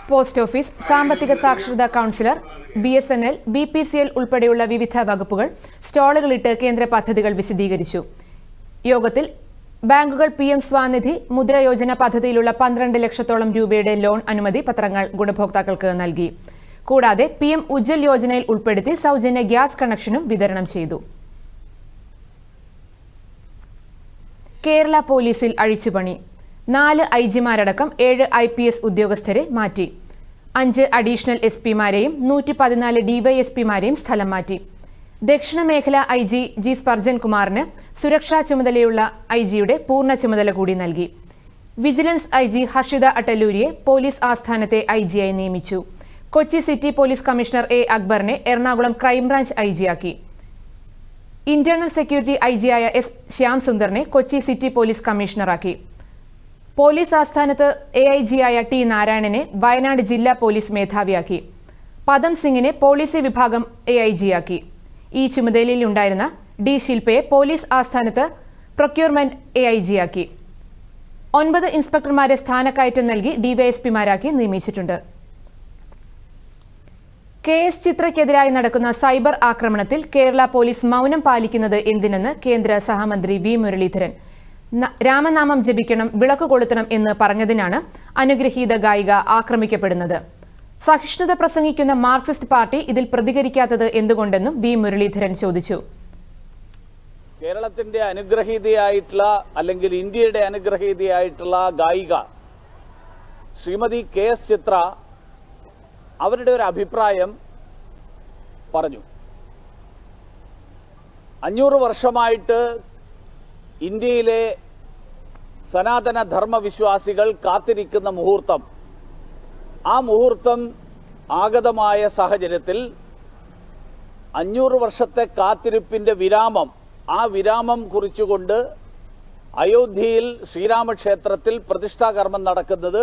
പോസ്റ്റ് ഓഫീസ്, സാമ്പത്തിക സാക്ഷരതാ കൌൺസിലർ, BSNL, BPCL ഉൾപ്പെടെയുള്ള വിവിധ വകുപ്പുകൾ സ്റ്റാളുകളിട്ട് കേന്ദ്ര പദ്ധതികൾ വിശദീകരിച്ചു. യോഗത്തിൽ ബാങ്കുകൾ PM സ്വാനിധി, മുദ്ര യോജന പദ്ധതിയിലുള്ള 12 ലക്ഷത്തോളം രൂപയുടെ ലോൺ അനുമതി പത്രങ്ങൾ ഗുണഭോക്താക്കൾക്ക് നൽകി. കൂടാതെ PM ഉജ്ജ്വൽ യോജനയിൽ ഉൾപ്പെടുത്തി സൗജന്യ ഗ്യാസ് കണക്ഷനും വിതരണം ചെയ്തു. കേരള പോലീസിൽ അഴിച്ചുപണി. 4 ഐജിമാരടക്കം 7 IPS ഉദ്യോഗസ്ഥരെ മാറ്റി. 5 അഡീഷണൽ SP-മാരെയും 114 DYSP-മാരെയും സ്ഥലം മാറ്റി. ദക്ഷിണ മേഖല IG G സ്പർജൻ കുമാറിന് സുരക്ഷാ ചുമതലയുള്ള IG-യുടെ പൂർണ്ണ ചുമതല കൂടി നൽകി. വിജിലൻസ് IG ഹർഷിത അട്ടല്ലൂരിയെ പോലീസ് ആസ്ഥാനത്തെ IG-ആയി നിയമിച്ചു. Kochi city police commissioner A അക്ബറിനെ എറണാകുളം ക്രൈംബ്രാഞ്ച് IG-ആക്കി. ഇന്റേണൽ സെക്യൂരിറ്റി IG-ആയ S ശ്യാം സുന്ദറിനെ കൊച്ചി സിറ്റി പോലീസ് കമ്മീഷണറാക്കി. പോലീസ് ആസ്ഥാനത്ത് AIG-ആയ T നാരായണനെ വയനാട് ജില്ലാ പോലീസ് മേധാവിയാക്കി. പദം സിംഗിനെ പോളിസി വിഭാഗം AIG-ആക്കി. ഈ ചുമതലയിലുണ്ടായിരുന്ന D ശില്പയെ പോലീസ് ആസ്ഥാനത്ത് പ്രൊക്യൂർമെന്റ് AIG-ആക്കി. 9 ഇൻസ്പെക്ടർമാരെ സ്ഥാനക്കയറ്റം നൽകി DYSP-മാരാക്കി നിയമിച്ചിട്ടുണ്ട്. KS ചിത്രയ്ക്കെതിരായി നടക്കുന്ന സൈബർ ആക്രമണത്തിൽ കേരള പോലീസ് മൗനം പാലിക്കുന്നത് എന്തിനെന്ന് കേന്ദ്ര സഹമന്ത്രി V മുരളീധരൻ. രാമനാമം ജപിക്കണം, വിളക്ക് കൊളുത്തണം എന്ന് പറഞ്ഞതിനാണ് അനുഗ്രഹീത ഗായിക ആക്രമിക്കപ്പെടുന്നത്. സഹിഷ്ണുത പ്രസംഗിക്കുന്ന മാർക്സിസ്റ്റ് പാർട്ടി ഇതിൽ പ്രതികരിക്കാത്തത് എന്തുകൊണ്ടെന്നും V മുരളീധരൻ ചോദിച്ചു. കേരളത്തിന്റെ അനുഗ്രഹീതയായിട്ടുള്ള അല്ലെങ്കിൽ ഇന്ത്യയുടെ അനുഗ്രഹീതയായിട്ടുള്ള ഗായിക ശ്രീമതി KS ചിത്ര അവരുടെ ഒരു അഭിപ്രായം പറഞ്ഞു. 500 വർഷമായിട്ട് ഇന്ത്യയിലെ സനാതന ധർമ്മവിശ്വാസികൾ കാത്തിരിക്കുന്ന മുഹൂർത്തം, ആ മുഹൂർത്തം ആഗതമായ സാഹചര്യത്തിൽ 500 വർഷത്തെ കാത്തിരിപ്പിൻ്റെ വിരാമം, ആ വിരാമം കുറിച്ചുകൊണ്ട് അയോധ്യയിൽ ശ്രീരാമക്ഷേത്രത്തിൽ പ്രതിഷ്ഠാകർമ്മം നടക്കുന്നത്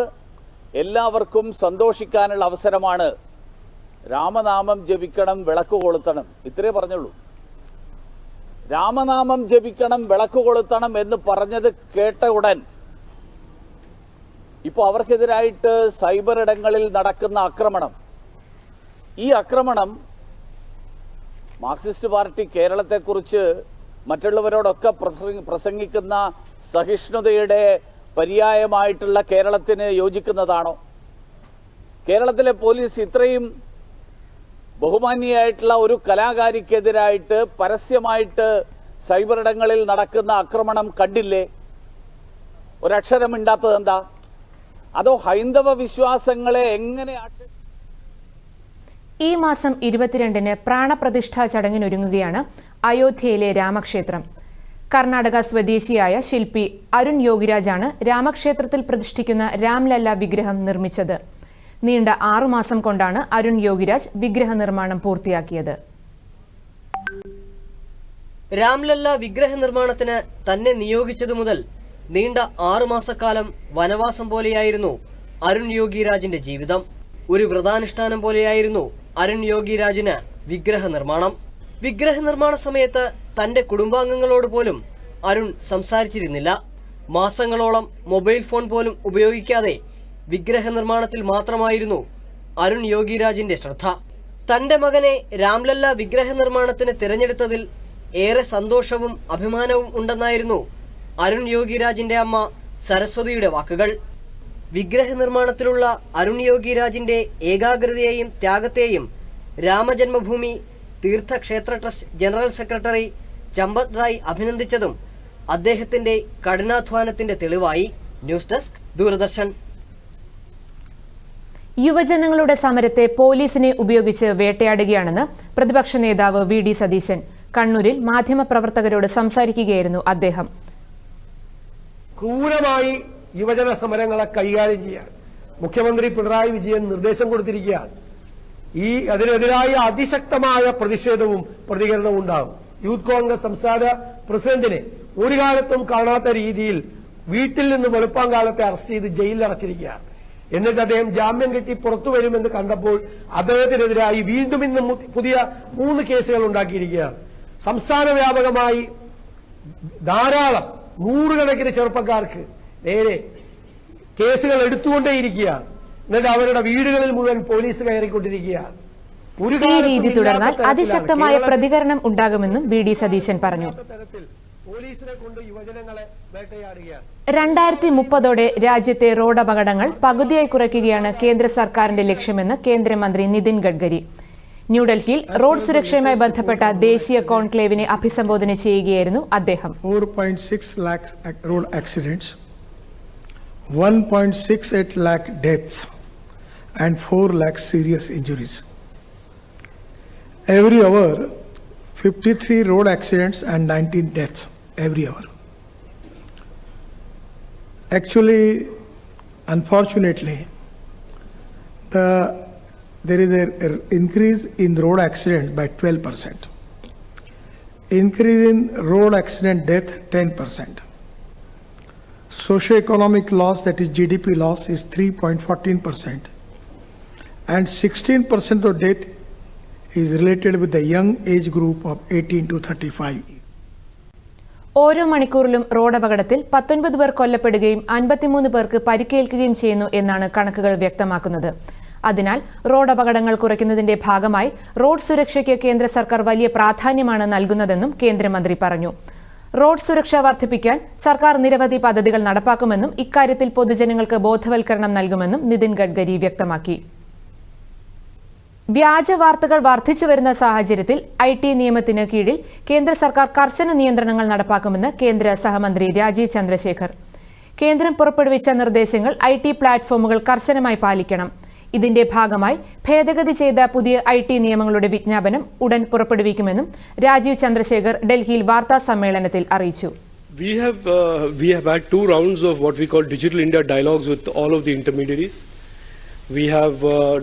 എല്ലാവർക്കും സന്തോഷിക്കാനുള്ള അവസരമാണ്. രാമനാമം ജപിക്കണം, വിളക്ക് കൊളുത്തണം, ഇത്രേ പറഞ്ഞുള്ളൂ. രാമനാമം ജപിക്കണം, വിളക്ക് കൊളുത്തണം എന്ന് പറഞ്ഞത് കേട്ട ഉടൻ ഇപ്പോൾ അവർക്കെതിരായിട്ട് സൈബർ ഇടങ്ങളിൽ നടക്കുന്ന ആക്രമണം, ഈ ആക്രമണം മാർക്സിസ്റ്റ് പാർട്ടി കേരളത്തെക്കുറിച്ച് മറ്റുള്ളവരോടൊക്കെ പ്രസംഗിക്കുന്ന സഹിഷ്ണുതയുടെ പര്യായമായിട്ടുള്ള കേരളത്തിന് യോജിക്കുന്നതാണോ? കേരളത്തിലെ പോലീസ് ഇത്രയും ബഹുമാന്യയായിട്ടുള്ള ഒരു കലാകാരിക്കെതിരായിട്ട് പരസ്യമായിട്ട് സൈബർ ഇടങ്ങളിൽ നടക്കുന്ന ആക്രമണം കണ്ടില്ലേ? ഒരക്ഷരം മിണ്ടാത്തത് എന്താ? അതോ ഹൈന്ദവ വിശ്വാസങ്ങളെ എങ്ങനെ ഈ മാസം 22-ന് പ്രാണപ്രതിഷ്ഠാ ചടങ്ങിനൊരുങ്ങുകയാണ് അയോധ്യയിലെ രാമക്ഷേത്രം. കർണാടക സ്വദേശിയായ ശില്പി അരുൺ യോഗിരാജാണ് രാമക്ഷേത്രത്തിൽ പ്രതിഷ്ഠിക്കുന്ന രാംലല്ല വിഗ്രഹം നിർമ്മിച്ചത്. നീണ്ട 6 മാസം കൊണ്ടാണ് അരുൺ യോഗിരാജ് വിഗ്രഹ നിർമ്മാണം പൂർത്തിയാക്കിയത്. രാംലല്ല വിഗ്രഹ നിർമ്മാണത്തിന് തന്നെ നിയോഗിച്ചതു മുതൽ നീണ്ട 6 മാസക്കാലം വനവാസം പോലെയായിരുന്നു അരുൺ യോഗിരാജിന്റെ ജീവിതം. ഒരു വ്രതാനുഷ്ഠാനം പോലെയായിരുന്നു അരുൺ യോഗിരാജിന് വിഗ്രഹ നിർമ്മാണം. വിഗ്രഹ നിർമ്മാണ സമയത്ത് തന്റെ കുടുംബാംഗങ്ങളോട് പോലും അരുൺ സംസാരിച്ചിരുന്നില്ല. മാസങ്ങളോളം മൊബൈൽ ഫോൺ പോലും ഉപയോഗിക്കാതെ വിഗ്രഹ നിർമ്മാണത്തിൽ മാത്രമായിരുന്നു അരുൺ യോഗിരാജിന്റെ ശ്രദ്ധ. തന്റെ മകനെ രാംലല്ല വിഗ്രഹ നിർമ്മാണത്തിന് തിരഞ്ഞെടുത്തതിൽ ഏറെ സന്തോഷവും അഭിമാനവും ഉണ്ടെന്നായിരുന്നു അരുൺ യോഗിരാജിന്റെ അമ്മ സരസ്വതിയുടെ വാക്കുകൾ. വിഗ്രഹ നിർമ്മാണത്തിലുള്ള അരുൺ യോഗിരാജിന്റെ ഏകാഗ്രതയെയും ത്യാഗത്തെയും Ramjanmabhoomi Teerthkshetra trust general secretary Champat Rai അഭിനന്ദിച്ചതും അദ്ദേഹത്തിന്റെ കഠിനാധ്വാനത്തിന്റെ തെളിവായി. News desk, Doordarshan. യുവജനങ്ങളുടെ സമരത്തെ പോലീസിനെ ഉപയോഗിച്ച് വേട്ടയാടുകയാണെന്ന് പ്രതിപക്ഷ നേതാവ് VD സതീശൻ. കണ്ണൂരിൽ മാധ്യമപ്രവർത്തകരോട് സംസാരിക്കുകയായിരുന്നു അദ്ദേഹം. ക്രൂരമായി യുവജന സമരങ്ങളെ കൈകാര്യം ചെയ്യാൻ മുഖ്യമന്ത്രി പിണറായി വിജയൻ നിർദ്ദേശം കൊടുത്തിരിക്കുകയാണ്. അതിനെതിരായ അതിശക്തമായ പ്രതിഷേധവും പ്രതികരണവും ഉണ്ടാകും. യൂത്ത് കോൺഗ്രസ് സംസ്ഥാന പ്രസിഡന്റിനെ ഒരു കാലത്തും കാണാത്ത രീതിയിൽ വീട്ടിൽ നിന്ന് വെളുപ്പാങ്കാലത്തെ അറസ്റ്റ് ചെയ്ത് ജയിലിൽ അടച്ചിരിക്കുകയാണ്. എന്നിട്ട് അദ്ദേഹം ജാമ്യം കിട്ടി പുറത്തു വരുമെന്ന് കണ്ടപ്പോൾ അദ്ദേഹത്തിനെതിരായി വീണ്ടും ഇന്ന് പുതിയ 3 കേസുകൾ ഉണ്ടാക്കിയിരിക്കുകയാണ്. സംസ്ഥാന വ്യാപകമായി ധാരാളം നൂറുകണക്കിന് ചെറുപ്പക്കാർക്ക് നേരെ കേസുകൾ എടുത്തുകൊണ്ടേയിരിക്കുകയാണ്. എന്നിട്ട് അവരുടെ വീടുകളിൽ മുഴുവൻ പോലീസ് കയറിക്കൊണ്ടിരിക്കുകയാണ്. ഈ രീതി തുടർന്നാൽ അതിശക്തമായ പ്രതികരണം ഉണ്ടാകുമെന്നും VD സതീശൻ പറഞ്ഞു. 2030 രാജ്യത്തെ റോഡ് അപകടങ്ങൾ പകുതിയായി കുറയ്ക്കുകയാണ് കേന്ദ്ര സർക്കാരിന്റെ ലക്ഷ്യമെന്ന് കേന്ദ്രമന്ത്രി നിതിൻ ഗഡ്കരി. ന്യൂഡൽഹിയിൽ റോഡ് സുരക്ഷയുമായി ബന്ധപ്പെട്ട ദേശീയ കോൺക്ലേവിനെ അഭിസംബോധന ചെയ്യുകയായിരുന്നു അദ്ദേഹം. 4.6 lakh road accidents, 1.68 lakh deaths and 4 lakh serious injuries. Every hour, 53 road accidents and 19 deaths every hour. Actually, unfortunately, there is an increase in road accident by 12%. Increase in road accident death 10%. Socio-economic loss, that is GDP loss, is 3.14%. And 16% of death is related with the young age group of 18 to 35. ഓരോ മണിക്കൂറിലും റോഡപകടത്തിൽ 19 പേർ കൊല്ലപ്പെടുകയും 53 പേർക്ക് പരിക്കേൽക്കുകയും ചെയ്യുന്നു എന്നാണ് കണക്കുകൾ വ്യക്തമാക്കുന്നത്. അതിനാൽ റോഡപകടങ്ങൾ കുറയ്ക്കുന്നതിന്റെ ഭാഗമായി റോഡ് സുരക്ഷയ്ക്ക് കേന്ദ്ര സർക്കാർ വലിയ പ്രാധാന്യമാണ് നൽകുന്നതെന്നും കേന്ദ്രമന്ത്രി പറഞ്ഞു. റോഡ് സുരക്ഷ വർദ്ധിപ്പിക്കാൻ സർക്കാർ നിരവധി പദ്ധതികൾ നടപ്പാക്കുമെന്നും ഇക്കാര്യത്തിൽ പൊതുജനങ്ങൾക്ക് ബോധവൽക്കരണം നൽകുമെന്നും നിതിൻ ഗഡ്കരി വ്യക്തമാക്കി. വ്യാജ വാർത്തകൾ വർദ്ധിച്ചു വരുന്ന സാഹചര്യത്തിൽ IT നിയമത്തിന് കീഴിൽ കേന്ദ്ര സർക്കാർ കർശന നിയന്ത്രണങ്ങൾ നടപ്പാക്കുമെന്ന് കേന്ദ്ര സഹമന്ത്രി രാജീവ് ചന്ദ്രശേഖർ. കേന്ദ്രം പുറപ്പെടുവിച്ച നിർദ്ദേശങ്ങൾ IT പ്ലാറ്റ്ഫോമുകൾ കർശനമായി പാലിക്കണം. ഇതിന്റെ ഭാഗമായി ഭേദഗതി ചെയ്ത പുതിയ IT നിയമങ്ങളുടെ വിജ്ഞാപനം ഉടൻ പുറപ്പെടുവിക്കുമെന്നും രാജീവ് ചന്ദ്രശേഖർ ഡൽഹിയിൽ വാർത്താ സമ്മേളനത്തിൽ അറിയിച്ചു. We have had 2 rounds of what we call Digital India dialogues with all of the intermediaries. We have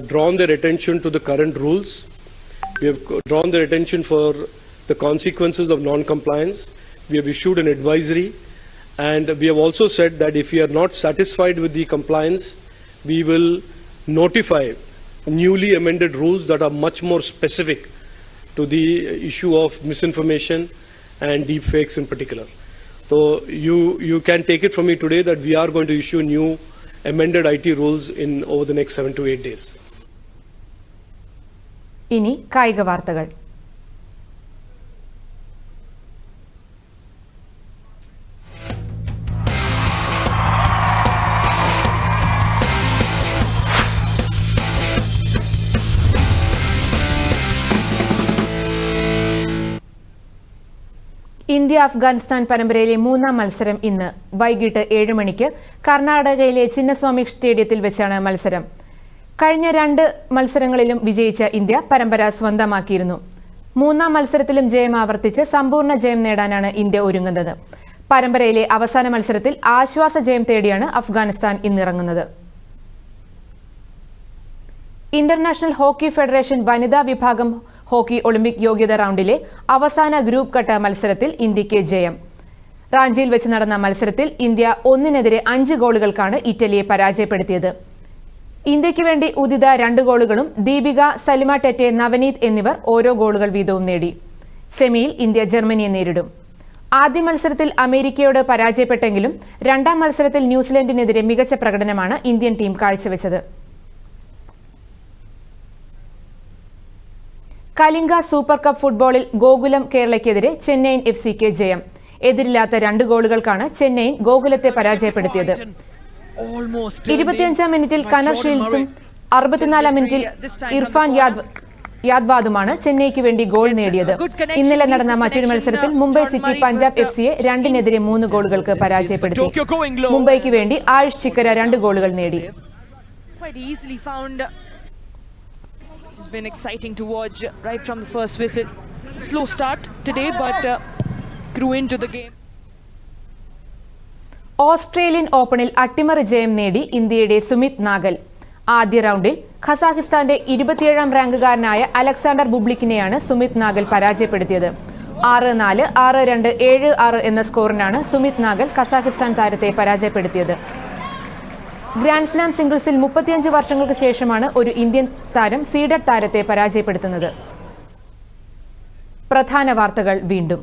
drawn their attention to the current rules. We have drawn their attention for the consequences of non-compliance. We have issued an advisory, and we have also said that if we are not satisfied with the compliance, we will notify newly amended rules that are much more specific to the issue of misinformation and deepfakes in particular. So you can take it from me today that we are going to issue new amended IT rules in over the next 7 to 8 days. ഇനി കായിക വാർത്തകൾ. ഇന്ത്യ അഫ്ഗാനിസ്ഥാൻ പരമ്പരയിലെ 3ാം മത്സരം ഇന്ന് വൈകിട്ട് 7 മണിക്ക് കർണാടകയിലെ ചിന്നസ്വാമി സ്റ്റേഡിയത്തിൽ വെച്ചാണ് മത്സരം. കഴിഞ്ഞ 2 മത്സരങ്ങളിലും വിജയിച്ച ഇന്ത്യ പരമ്പര സ്വന്തമാക്കിയിരുന്നു. 3ാം മത്സരത്തിലും ജയം ആവർത്തിച്ച് സമ്പൂർണ്ണ ജയം നേടാനാണ് ഇന്ത്യ ഒരുങ്ങുന്നത്. പരമ്പരയിലെ അവസാന മത്സരത്തിൽ ആശ്വാസ ജയം തേടിയാണ് അഫ്ഗാനിസ്ഥാൻ ഇന്നിറങ്ങുന്നത്. ഇന്റർനാഷണൽ ഹോക്കി ഫെഡറേഷൻ വനിതാ വിഭാഗം ഹോക്കി ഒളിമ്പിക് യോഗ്യത റൗണ്ടിലെ അവസാന ഗ്രൂപ്പ് ഘട്ട മത്സരത്തിൽ ഇന്ത്യയ്ക്ക് ജയം. റാഞ്ചിയിൽ വെച്ച് നടന്ന മത്സരത്തിൽ ഇന്ത്യ 1-നെതിരെ 5 ഗോളുകൾക്കാണ് ഇറ്റലിയെ പരാജയപ്പെടുത്തിയത്. ഇന്ത്യയ്ക്ക് വേണ്ടി ഉദിത 2 ഗോളുകളും ദീപിക, സലിമ ടെറ്റെ, നവനീത് എന്നിവർ ഓരോ ഗോളുകൾ വീതവും നേടി. സെമിയിൽ ഇന്ത്യ ജർമ്മനിയെ നേരിടും. ആദ്യ മത്സരത്തിൽ അമേരിക്കയോട് പരാജയപ്പെട്ടെങ്കിലും 2ാം മത്സരത്തിൽ ന്യൂസിലൻഡിനെതിരെ മികച്ച പ്രകടനമാണ് ഇന്ത്യൻ ടീം കാഴ്ചവെച്ചത്. കലിംഗ സൂപ്പർ കപ്പ് ഫുട്ബോളിൽ ഗോകുലം കേരളയ്ക്കെതിരെ ചെന്നൈയിൻ FC-ക്ക് ജയം. എതിരില്ലാത്ത 2 ഗോളുകൾക്കാണ് ചെന്നൈയിൻ ഗോകുലത്തെ പരാജയപ്പെടുത്തിയത്. 25ാം മിനിറ്റിൽ കനർ ഷീൽഡ്സും 64ാം മിനിറ്റിൽ ഇർഫാൻ യാദ്വാദുമാണ് ചെന്നൈയ്ക്ക് വേണ്ടി ഗോൾ നേടിയത്. ഇന്നലെ നടന്ന മറ്റൊരു മത്സരത്തിൽ മുംബൈ സിറ്റി പഞ്ചാബ് FC-യെ 2-നെതിരെ 3 ഗോളുകൾക്ക് പരാജയപ്പെടുത്തി. മുംബൈക്ക് വേണ്ടി ആയുഷ് ചിക്കര 2 ഗോളുകൾ നേടി. It's been exciting to watch right from the first whistle. Slow start today, but grew into the game. Australian ഓപ്പണിൽ അട്ടിമറി ജയം നേടി ഇന്ത്യയുടെ സുമിത് നാഗൽ. ആദ്യ റൗണ്ടിൽ ഖസാഖിസ്ഥാന്റെ 27ാം റാങ്കുകാരനായ അലക്സാണ്ടർ ബുബ്ലിക്കിനെയാണ് സുമിത് നാഗൽ പരാജയപ്പെടുത്തിയത്. 6-4, 6-2, 7-6 എന്ന സ്കോറിനാണ് സുമിത് നാഗൽ ഖസാഖിസ്ഥാൻ താരത്തെ പരാജയപ്പെടുത്തിയത്. ഗ്രാൻഡ് സ്ലാം സിംഗിൾസിൽ 35 വർഷങ്ങൾക്ക് ശേഷമാണ് ഒരു ഇന്ത്യൻ താരം സീഡഡ് താരത്തെ പരാജയപ്പെടുത്തുന്നത്. പ്രധാന വാർത്തകൾ വീണ്ടും.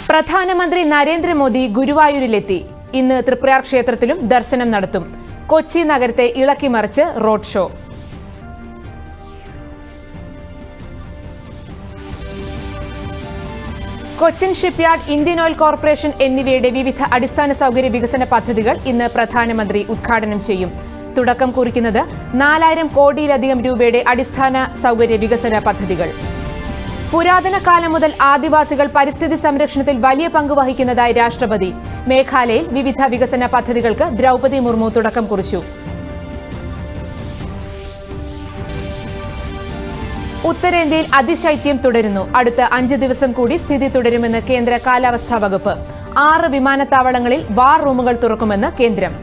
പ്രധാനമന്ത്രി നരേന്ദ്രമോദി ഗുരുവായൂരിലെത്തി. ഇന്ന് തൃപ്രയാർ ക്ഷേത്രത്തിലും ദർശനം നടത്തും. കൊച്ചി നഗരത്തെ ഇളക്കിമറിച്ച് road show. Cochin shipyard, Indian oil corporation എന്നിവയുടെ വിവിധ അടിസ്ഥാന സൗകര്യ വികസന പദ്ധതികൾ ഇന്ന് പ്രധാനമന്ത്രി ഉദ്ഘാടനം ചെയ്യും. തുടക്കം കുറിക്കുന്നത് 4000 കോടിയിലധികം രൂപയുടെ അടിസ്ഥാന സൗകര്യ വികസന പദ്ധതികൾ. പുരാതന കാലം മുതൽ ആദിവാസികൾ പരിസ്ഥിതി സംരക്ഷണത്തിൽ വലിയ പങ്ക് വഹിക്കുന്നതായി രാഷ്ട്രപതി. മേഘാലയയിൽ വിവിധ വികസന പദ്ധതികൾക്ക് ദ്രൗപദി മുർമു തുടക്കം കുറിച്ചു. ഉത്തരേന്ത്യയിൽ അതിശൈത്യം തുടരുന്നു. അടുത്ത 5 ദിവസം കൂടി സ്ഥിതി തുടരുമെന്ന് കേന്ദ്ര കാലാവസ്ഥാ വകുപ്പ്. 6 വിമാനത്താവളങ്ങളിൽ വാർ റൂമുകൾ തുറക്കുമെന്ന് കേന്ദ്രം.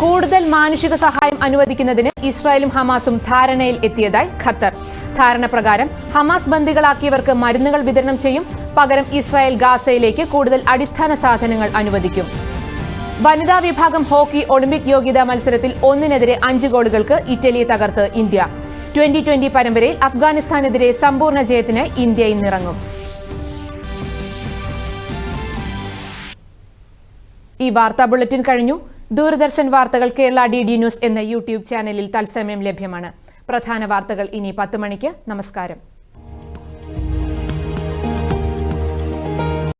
കൂടുതൽ മാനുഷിക സഹായം അനുവദിക്കുന്നതിന് ഇസ്രായേലും ഹമാസും ധാരണയിൽ എത്തിയതായി ഖത്തർ. ധാരണ പ്രകാരം ഹമാസ് ബന്ദികളാക്കിയവർക്ക് മരുന്നുകൾ വിതരണം ചെയ്യും. പകരം ഇസ്രായേൽ ഗാസയിലേക്ക് കൂടുതൽ അടിസ്ഥാന സാധനങ്ങൾ അനുവദിക്കും. വനിതാ വിഭാഗം ഹോക്കി ഒളിമ്പിക് യോഗ്യതാ മത്സരത്തിൽ 1-5 ഗോളുകൾക്ക് ഇറ്റലിയെ തകർത്ത് ഇന്ത്യ. 2020 പരമ്പരയിൽ അഫ്ഗാനിസ്ഥാനെതിരെ സമ്പൂർണ്ണ ജയത്തിന് ഇന്ത്യ ഇന്നിറങ്ങും. ഈ വാർത്താ ബുള്ളറ്റിൻ കഴിഞ്ഞു. ദൂരദർശൻ വാർത്തകൾ കേരള DD ന്യൂസ് എന്ന യൂട്യൂബ് ചാനലിൽ തത്സമയം ലഭ്യമാണ്. പ്രധാന വാർത്തകൾ ഇനി 10 മണിക്ക്. നമസ്കാരം.